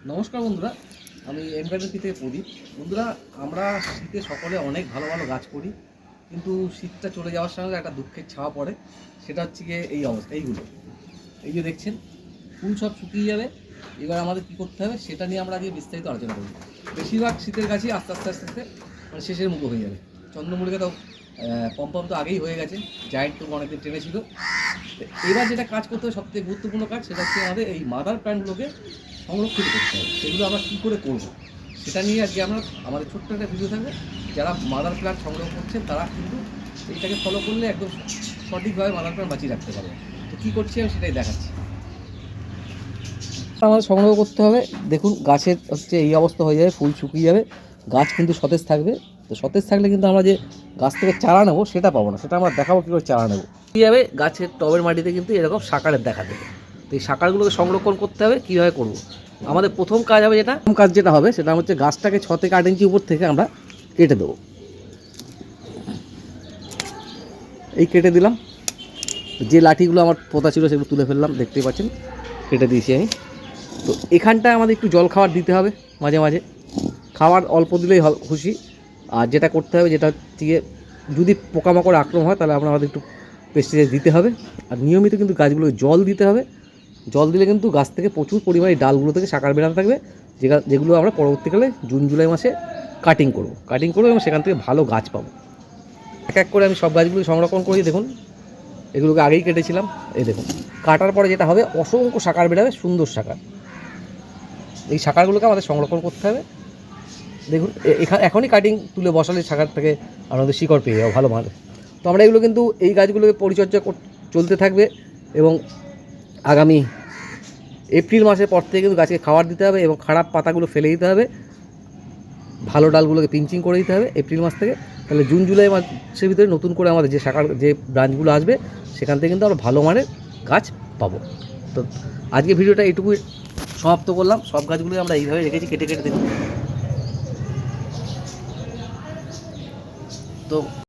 নমস্কার বন্ধুরা, আমি এমগার্ডেন থেকে প্রদীপ। বন্ধুরা, আমরা শীতে সকলে অনেক ভালো ভালো গাছ করি, কিন্তু শীতটা চলে যাওয়ার সঙ্গে একটা দুঃখের ছাওয়া পড়ে। সেটা হচ্ছে গিয়ে এই অবস্থা। এই যে দেখছেন, ফুল সব শুকিয়ে যাবে। এবার আমাদের কী করতে হবে সেটা নিয়ে আমরা আজকে বিস্তারিত আলোচনা করব। বেশিরভাগ শীতের গাছই আস্তে আস্তে আস্তে আস্তে মানে শেষের মুখো হয়ে যাবে। চন্দ্রমল্লিকা তো পম্পম তো আগেই হয়ে গেছে, জায়েন্ট তো অনেকদিন টেনেছিল। এবার যেটা কাজ করতে হবে, সবথেকে গুরুত্বপূর্ণ কাজ, সেটা হচ্ছে আমাদের এই মাদার প্ল্যান্টগুলোকে সংরক্ষিত করতে হবে। সেগুলো আমরা কী করে করব সেটা নিয়ে আজকে আমরা আমাদের ছোট্ট একটা ভিডিও থাকবে। যারা মাদার প্ল্যান্ট সংগ্রহ করছেন তারা কিন্তু এইটাকে ফলো করলে একদম সঠিকভাবে মাদার প্ল্যান্ট বাঁচিয়ে রাখতে পারবে। তো কী করছি আমি সেটাই দেখাচ্ছি। আমাদের সংগ্রহ করতে হবে। দেখুন, গাছের হচ্ছে এই অবস্থা হয়ে যাবে, ফুল শুকিয়ে যাবে, গাছ কিন্তু সতেজ থাকবে। তো সতেজ থাকলে কিন্তু আমরা যে গাছ থেকে চারা নেবো সেটা পাবো না, সেটা আমরা দেখাবো কী করে চারা নেবো। কী যাবে, গাছের টবের মাটিতে কিন্তু এরকম সাকারের দেখা দেবে। তো এই সাকারগুলোকে সংরক্ষণ করতে হবে। কীভাবে করব, আমাদের প্রথম কাজ হবে, যেটা হবে সেটা হচ্ছে গাছটাকে 6 থেকে 8 ইঞ্চি উপর থেকে আমরা কেটে দেবো। এই কেটে দিলাম। যে লাঠিগুলো আমার পোতা ছিল সেগুলো তুলে ফেললাম, দেখতেই পাচ্ছেন কেটে দিয়েছি আমি। তো এখানটায় আমাদের একটু জল খাবার দিতে হবে মাঝে মাঝে, খাবার অল্প দিলেই খুশি। আর যেটা করতে হবে, যেটা হচ্ছে যদি পোকামাকড় আক্রমণ হয় তাহলে আমাদের একটু পেস্টিসাইড দিতে হবে। আর নিয়মিত কিন্তু গাছগুলোকে জল দিতে হবে। জল দিলে কিন্তু গাছ থেকে প্রচুর পরিমাণে ডালগুলো থেকে শাখার বেরাতে থাকবে, যেগুলো আমরা পরবর্তীকালে জুন জুলাই মাসে কাটিং করব এবং সেখান থেকে ভালো গাছ পাবো। এক এক করে আমি সব গাছগুলো সংরক্ষণ করি। দেখুন, এগুলোকে আগেই কেটেছিলাম। এই দেখুন, কাটার পরে যেটা হবে, অসংখ্য শাখার বেরাবে, সুন্দর শাখা। এই শাখাগুলোকে আমাদের সংরক্ষণ করতে হবে। দেখুন, এখনই কাটিং তুলে বসালে শাখার থেকে আমাদের শিকড় পেয়ে যাবো ভালো মানে। তো আমরা এগুলো কিন্তু এই গাছগুলোকে পরিচর্যা চলতে থাকবে এবং আগামী এপ্রিল মাসের পর থেকে কিন্তু গাছকে খাবার দিতে হবে এবং খারাপ পাতাগুলো ফেলে দিতে হবে, ভালো ডালগুলোকে পিঞ্চিং করে দিতে হবে এপ্রিল মাস থেকে। তাহলে জুন জুলাই মাসের ভিতরে নতুন করে আমাদের যে শাখার যে ব্রাঞ্চগুলো আসবে সেখান থেকে কিন্তু আমরা ভালো মানের গাছ পাবো। তো আজকে ভিডিওটা এইটুকুই সমাপ্ত করলাম। সব গাছগুলোই আমরা এইভাবে রেখেছি, কেটে কেটে দেখুন। তো